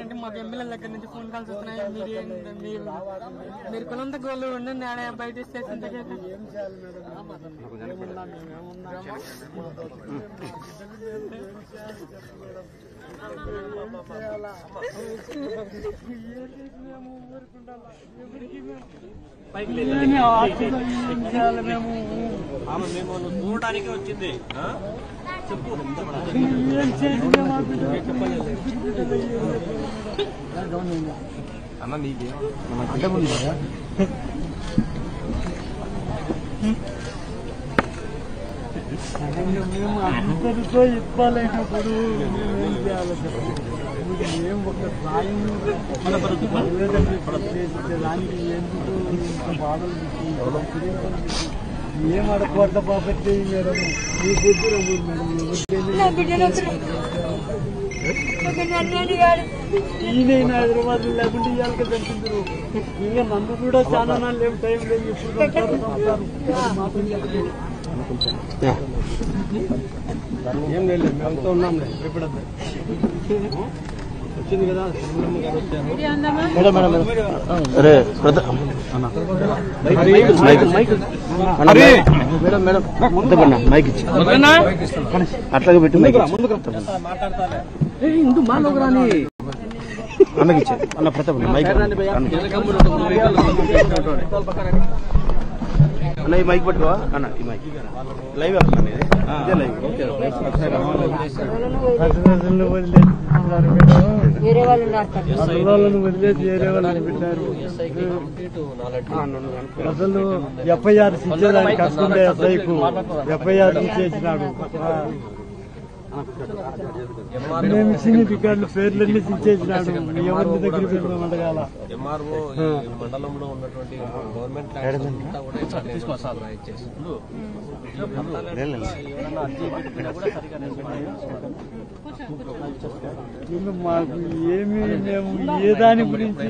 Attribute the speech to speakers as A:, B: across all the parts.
A: అంటే మాకు ఎమ్మెల్యే దగ్గర నుంచి ఫోన్ కాల్స్ వస్తున్నాయి. మీరు కులంత గోళ్ళు ఉండండి ఆడ బయట స్టేషన్ దగ్గర
B: మేము చూడడానికి వచ్చింది చెప్పు అన్న నీకే
C: మేము అందరితో ఇవ్వాలైనప్పుడు ఏం చేయాలి? మేము ఒక సాయం దానికి ఎందుకు బాధలు ఏం అడగొట్ట బాబట్టి మేడం మీ బుద్ధి ఈయన హైదరాబాద్ లేకుంటే ఇవాళ చంపించారు. ఇంకా నన్ను కూడా చాలా నాళ్ళు ఏం టైం లేదు. ఇప్పుడు ఏం లేదు, మేమంతా ఉన్నాంలే. ఎప్పుడన్నా వచ్చింది కదా మేడం మైక్ ఇచ్చి అట్లాగే పెట్టి ఇందు మాలోకరాని అన్నకి ఇచ్చారు. అన్న ప్రతాప్ మైక్ అన్న ఈ మైక్ పట్టుకోవా అన్న. ఈ మైక్ లైవ్ అవుతుంది, ఇదే లైవ్. వేరే వాళ్ళని వదిలేసి వేరే వాళ్ళని పెట్టారు. అసలు ఎఫ్ఐఆర్ ఇచ్చేదాన్ని కట్టుకుంటే ఎస్ఐకు ఎఫ్ఐఆర్ ఇచ్చేసినాడు. మేము సినీ రికార్డులు పేర్లన్నీ ఇచ్చేసినాడు. ఎవరి దగ్గరికి అడగాల.
B: ఎంఆర్ఓ మండలంలో ఉన్నటువంటి గవర్నమెంట్
C: మాకు ఏమి మేము ఏ దాని గురించి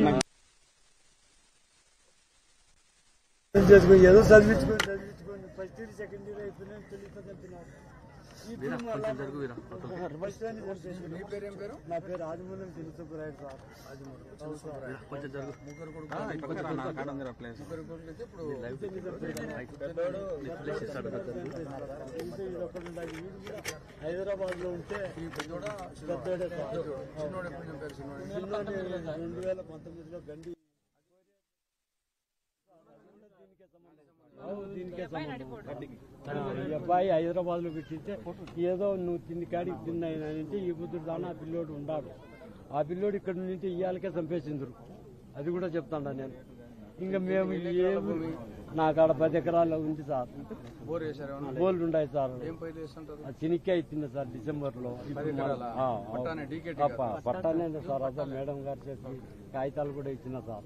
C: చేసుకుని ఏదో చదివించుకొని ఫస్ట్ ఇయర్ సెకండ్ ఇయర్ అయిపోయినా తెలియదు. నా పేరు ఆదిమూలం చిన్నసుబ్బరాయుడు సార్. హైదరాబాద్ లో ఉంటే 2019లో గండి దీనికే ఈ అబ్బాయి హైదరాబాద్ లో పెట్టింటే ఏదో నువ్వు తిండి కాడికి తిన్నాయంటే ఈ బుద్ధుడు దాని ఆ పిల్లోడు ఉన్నాడు. ఆ పిల్లోడు ఇక్కడ నుంచి ఇయ్యాలకే చంపేసిందరు. అది కూడా చెప్తాను నేను. ఇంకా మేము నాకు ఆడ 10 ఎకరాలు ఉంది సార్. బోర్లు ఉన్నాయి సార్. చినిక్కాయ ఇచ్చింది సార్ డిసెంబర్ లో. పట్టానే సార్. అదే మేడం గారు చెప్పి కాగితాలు కూడా ఇచ్చిన సార్.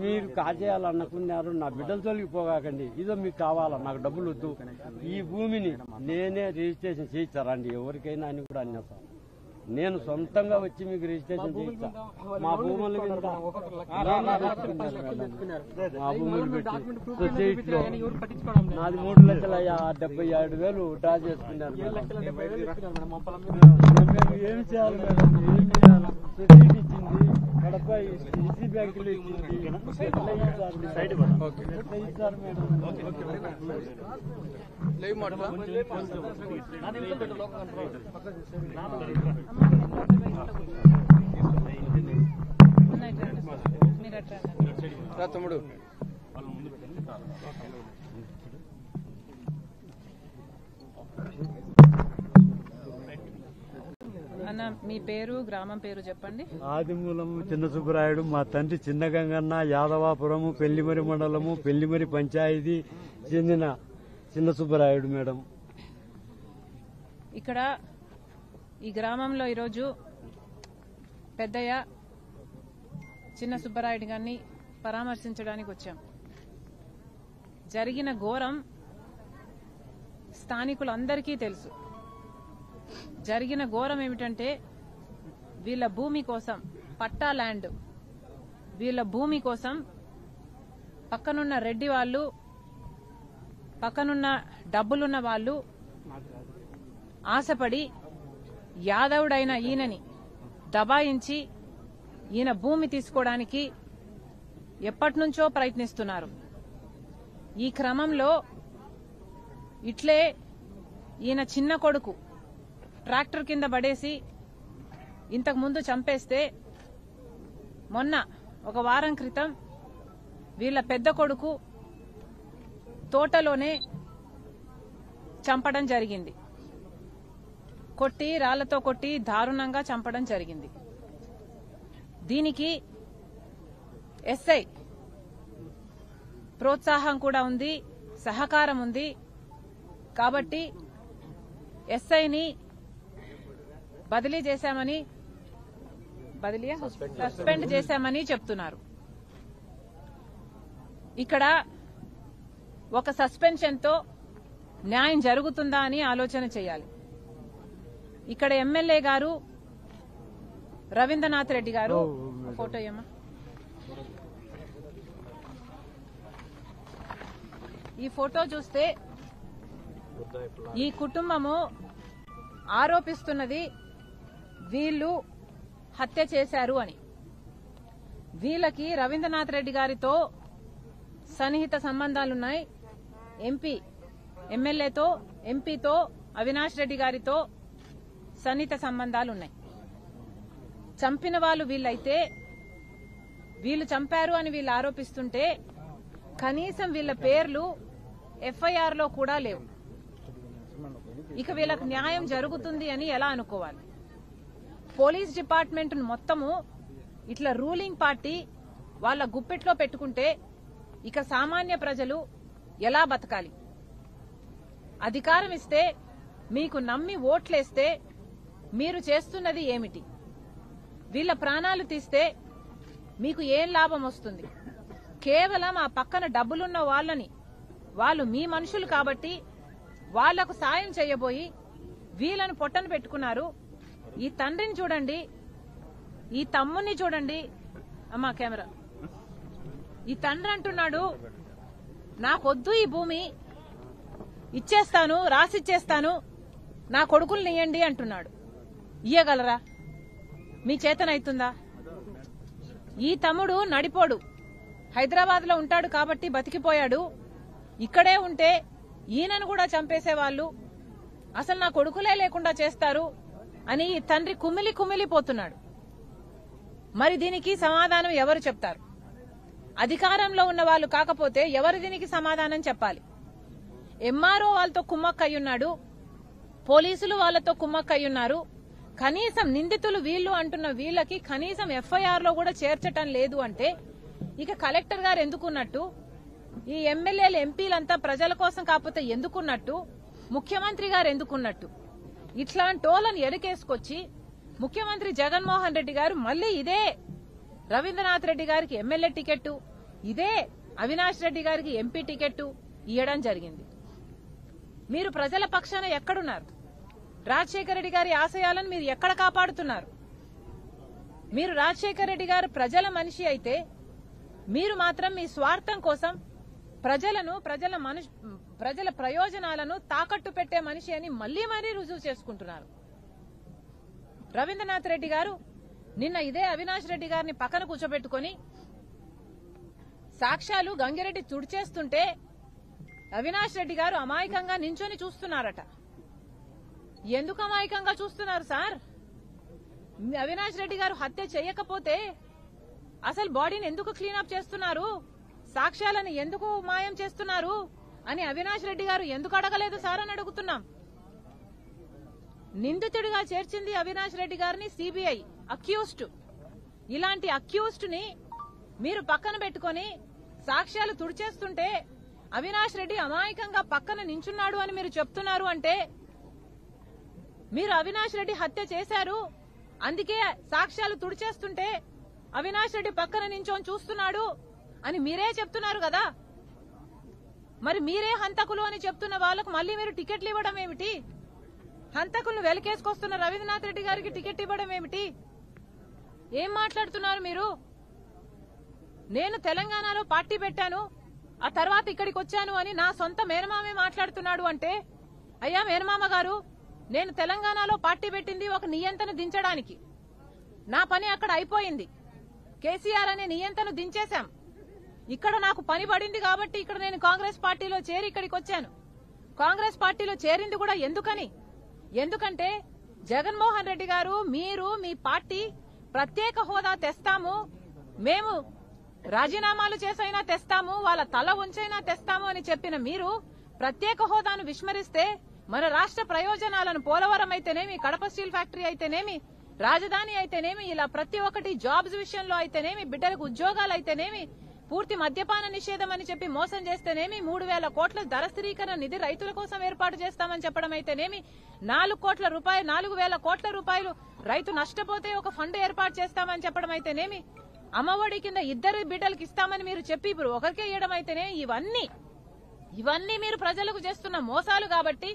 C: మీరు కాజేయాలనుకున్నారు. నా బిడ్డల తోలికి పోగాకండి. ఇదో మీకు కావాలా, నాకు డబ్బులు వద్దు. ఈ భూమిని నేనే రిజిస్ట్రేషన్ చేయించారండి ఎవరికైనా అని కూడా అన్నా సార్. నేను సొంతంగా వచ్చి మీకు రిజిస్ట్రేషన్ చేయించా. మా భూములు మా భూములు పెట్టి సొసైటీలో నాది 3,77,000 డ్రా చేసుకున్నారు. మేము ఏం చేయాలి మేడం? ఏం చేయాలి? సొసైటీ ఇచ్చింది, కడప ఈసీ బ్యాంకులు ఇచ్చింది. ఇచ్చారు మేడం.
B: తమ్ముడు
D: అన్న మీ పేరు గ్రామం పేరు చెప్పండి.
C: ఆదిమూలం చిన్నసుబ్బరాయుడు. మా తండ్రి చిన్న గంగన్న, యాదవాపురము, పెళ్లిమరి మండలము, పెళ్లిమరి పంచాయతీ చెందిన చిన్నసుబ్బరాయుడు మేడం.
D: ఇక్కడ ఈ గ్రామంలో ఈరోజు పెద్దయ్య చిన్న సుబ్బరాయుడు గారిని పరామర్శించడానికి వచ్చాం. జరిగిన ఘోరం స్థానికులందరికీ తెలుసు. జరిగిన ఘోరం ఏమిటంటే వీళ్ళ భూమి కోసం, పట్టా ల్యాండ్, వీళ్ళ భూమి కోసం పక్కనున్న రెడ్డి వాళ్ళు, పక్కనున్న డబ్బులున్న వాళ్ళు ఆశపడి యాదవుడైన ఈయనని దబాయించి ఈయన భూమి తీసుకోవడానికి ఎప్పటినుంచో ప్రయత్నిస్తున్నారు. ఈ క్రమంలో ఇట్లే ఈయన చిన్న కొడుకు ట్రాక్టర్ కింద పడేసి ఇంతకు ముందు చంపేస్తే మొన్న ఒక వారం క్రితం వీళ్ళ పెద్ద కొడుకు తోటలోనే చంపడం జరిగింది. కొట్టి రాళ్లతో కొట్టి దారుణంగా చంపడం జరిగింది. దీనికి ఎస్ఐ ప్రోత్సాహం కూడా ఉంది, సహకారం ఉంది. కాబట్టి ఎస్ఐని బదిలీ చేశామని సస్పెండ్ చేశామని చెప్తున్నారు. ఇక్కడ ఒక సస్పెన్షన్ తో న్యాయం జరుగుతుందా అని ఆలోచన చేయాలి. ఇక్కడ ఎమ్మెల్యే గారు రవీంద్రనాథ్ రెడ్డి గారు ఫోటో ఏమా ఈ ఫోటో చూస్తే ఈ కుటుంబము ఆరోపిస్తున్నది వీళ్ళు హత్య చేశారు అని. వీళ్ళకి రవీంద్రనాథ్ రెడ్డి గారితో సన్నిహిత సంబంధాలున్నాయి. ఎమ్మెల్యేతో ఎంపీతో అవినాష్ రెడ్డి గారితో సన్నిహిత సంబంధాలున్నాయి. చంపిన వాళ్ళు వీళ్ళైతే వీళ్ళు చంపారు అని వీళ్ళు ఆరోపిస్తుంటే కనీసం వీళ్ళ పేర్లు ఎఫ్ఐఆర్ లో కూడా లేవు. ఇక వీళ్ళకు న్యాయం జరుగుతుంది అని ఎలా అనుకోవాలి? పోలీస్ డిపార్ట్మెంట్ మొత్తము ఇట్లా రూలింగ్ పార్టీ వాళ్ళ గుప్పెట్లో పెట్టుకుంటే ఇక సామాన్య ప్రజలు ఎలా బతకాలి? అధికారం ఇస్తే మీకు నమ్మి ఓట్లేస్తే మీరు చేస్తున్నది ఏమిటి? వీళ్ళ ప్రాణాలు తీస్తే మీకు ఏం లాభం వస్తుంది? కేవలం ఆ పక్కన డబ్బులున్న వాళ్ళని, వాళ్ళు మీ మనుషులు కాబట్టి వాళ్లకు సాయం చేయబోయి వీళ్ళను పొట్టను పెట్టుకున్నారు. ఈ తండ్రిని చూడండి, ఈ తమ్ముని చూడండి. అమ్మా కెమెరా. ఈ తండ్రి అంటున్నాడు, నాకొద్దు ఈ భూమి, ఇచ్చేస్తాను, రాసిచ్చేస్తాను, నా కొడుకుల్ని ఇయ్యండి అంటున్నాడు. ఇయ్యగలరా? మీ చేతనైతుందా? ఈ తమ్ముడు నడిపోడు, హైదరాబాద్ లో ఉంటాడు కాబట్టి బతికిపోయాడు. ఇక్కడే ఉంటే ఈయనను కూడా చంపేసేవాళ్లు, అసలు నా కొడుకులే లేకుండా చేస్తారు అని ఈ తండ్రి కుమిలిపోతున్నాడు. మరి దీనికి సమాధానం ఎవరు చెప్తారు? అధికారంలో ఉన్న వాళ్ళు కాకపోతే ఎవరు దీనికి సమాధానం చెప్పాలి? ఎంఆర్ఓ వాళ్ళతో కుమ్మక్కయ్యున్నాడు, పోలీసులు వాళ్ళతో కుమ్మక్కయ్యున్నారు. కనీసం నిందితులు వీళ్ళు అంటున్న వీళ్ళకి కనీసం ఎఫ్ఐఆర్ లో కూడా చేర్చటం లేదు అంటే ఇక కలెక్టర్ గారు ఎందుకున్నట్టు? ఈ ఎమ్మెల్యేలు ఎంపీలంతా ప్రజల కోసం కాకపోతే ఎందుకున్నట్టు? ముఖ్యమంత్రి గారు ఎందుకున్నట్టు? ఇట్లాంటోళ్ళని ఎడకేసుకొచ్చి ముఖ్యమంత్రి జగన్మోహన్ రెడ్డి గారు మళ్లీ ఇదే రవీంద్రనాథ్ రెడ్డి గారికి ఎమ్మెల్యే టికెట్, ఇదే అవినాష్ రెడ్డి గారికి ఎంపీ టికెట్ ఇవ్వడం జరిగింది. మీరు ప్రజల పక్షాన ఎక్కడున్నారు? రాజశేఖర రెడ్డి గారి ఆశయాలను మీరు ఎక్కడ కాపాడుతున్నారు? మీరు రాజశేఖర రెడ్డి గారు ప్రజల మనిషి అయితే మీరు మాత్రం మీ స్వార్థం కోసం ప్రజల ప్రయోజనాలను తాకట్టు పెట్టే మనిషి అని మళ్లీ రుజువు చేసుకుంటున్నారు. రవీంద్రనాథ్ రెడ్డి గారు నిన్న ఇదే అవినాష్ రెడ్డి గారిని పక్కన కూర్చోబెట్టుకుని సాక్ష్యాలు గంగిరెడ్డి తుడిచేస్తుంటే అవినాష్ రెడ్డి గారు అమాయకంగా నించొని చూస్తున్నారట. ఎందుకు అమాయకంగా చూస్తున్నారు సార్? అవినాష్ రెడ్డి గారు హత్య చేయకపోతే అసలు బాడీని ఎందుకు క్లీనప్ చేస్తున్నారు? సాక్ష్యాలను ఎందుకు మాయం చేస్తున్నారు అని అవినాష్ రెడ్డి గారు ఎందుకు అడగలేదు సార్ అని అడుగుతున్నాం. నిందితుడిగా చేర్చింది అవినాష్ రెడ్డి గారిని సిబిఐ అక్యూజ్డ్. ఇలాంటి అక్యూజ్డ్ ని మీరు పక్కన పెట్టుకుని సాక్ష్యాలు తుడిచేస్తుంటే అవినాష్ రెడ్డి అమాయకంగా పక్కన నించున్నాడు అని మీరు చెప్తున్నారు అంటే మీరు అవినాష్ రెడ్డి హత్య చేశారు, అందుకే సాక్ష్యాలు తుడిచేస్తుంటే అవినాష్ రెడ్డి పక్కన నించొని చూస్తున్నాడు అని మీరే చెప్తున్నారు కదా. మరి మీరే హంతకులు అని చెప్తున్న వాళ్లకు మళ్లీ మీరు టికెట్లు ఇవ్వడం ఏమిటి? హంతకులను వెలకేసుకొస్తున్న రవీంద్రనాథ్ రెడ్డి గారికి టికెట్ ఇవ్వడం ఏమిటి? ఏం మాట్లాడుతున్నారు మీరు? నేను తెలంగాణలో పార్టీ పెట్టాను, ఆ తర్వాత ఇక్కడికి వచ్చాను అని నా సొంత మేనమామే మాట్లాడుతున్నాడు అంటే, అయ్యా మేనమామ గారు, నేను తెలంగాణలో పార్టీ పెట్టింది ఒక నియంత్రణ దించడానికి, నా పని అక్కడ అయిపోయింది. కేసీఆర్ అనే నియంతను దించేశాం. ఇక్కడ నాకు పని పడింది కాబట్టి ఇక్కడ నేను కాంగ్రెస్ పార్టీలో చేరి ఇక్కడికి వచ్చాను. కాంగ్రెస్ పార్టీలో చేరింది కూడా ఎందుకంటే జగన్మోహన్ రెడ్డి గారు, మీరు, మీ పార్టీ ప్రత్యేక హోదా తెస్తాము, మేము రాజీనామాలు చేసైనా తెస్తాము, వాళ్ళ తల ఉంచైనా తెస్తాము అని చెప్పిన మీరు ప్రత్యేక హోదాను విస్మరిస్తే మన రాష్ట్ర ప్రయోజనాలను పోలవరం అయితేనేమి, కడప స్టీల్ ఫ్యాక్టరీ అయితేనేమి, రాజధాని అయితేనేమి, ఇలా ప్రతి ఒక్కటి జాబ్స్ విషయంలో అయితేనేమి, బిడ్డలకు ఉద్యోగాలు అయితేనేమి, పూర్తి మద్యపాన నిషేధం అని చెప్పి మోసం చేస్తేనేమి, 3,000 కోట్ల ధర స్థిరీకరణ నిధి రైతుల కోసం ఏర్పాటు చేస్తామని చెప్పడం అయితేనేమి, 4,000 కోట్ల రూపాయలు రైతు నష్టపోతే ఒక ఫండ్ ఏర్పాటు చేస్తామని చెప్పడం అయితేనేమి, అమ్మఒడి కింద 2 బిడ్డలకు ఇస్తామని మీరు చెప్పి ఇప్పుడు ఒకరికే ఇవ్వడం అయితేనే ఇవన్నీ మీరు ప్రజలకు చేస్తున్న మోసాలు. కాబట్టి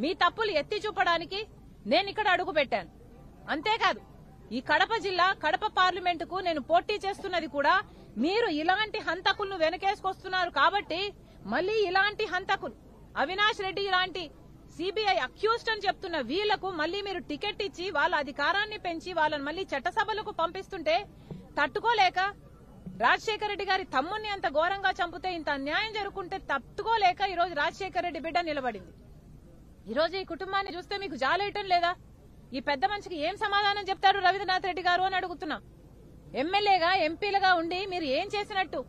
D: మీ తప్పులు ఎత్తి చూపడానికి నేను ఇక్కడ అడుగు పెట్టాను. అంతేకాదు ఈ కడప జిల్లా, కడప పార్లమెంటుకు నేను పోటీ చేస్తున్నది కూడా మీరు ఇలాంటి హంతకులను వెనకేసుకొస్తున్నారు కాబట్టి మళ్లీ ఇలాంటి హంతకులు, అవినాష్ రెడ్డి ఇలాంటి సిబిఐ అక్యూజ్డ్ అని చెప్తున్న వీళ్లకు మళ్లీ మీరు టికెట్ ఇచ్చి వాళ్ళ అధికారాన్ని పెంచి వాళ్ళని మళ్లీ చట్టసభలకు పంపిస్తుంటే తట్టుకోలేక, రాజశేఖర రెడ్డి గారి తమ్ముణ్ణి అంత ఘోరంగా చంపితే ఇంత అన్యాయం జరుగుతుంటే తట్టుకోలేక ఈరోజు రాజశేఖర రెడ్డి బిడ్డ నిలబడింది. ఈరోజు ఈ కుటుంబాన్ని చూస్తే మీకు జాలేయటం లేదా? ఈ పెద్ద మనిషికి ఏం సమాధానం చెప్తారు రవీంద్రనాథ్ రెడ్డి గారు అని అడుగుతున్నాం. ఎమ్మెల్యేగా, ఎంపీలుగా ఉండి మీరు ఏం చేసినట్టు?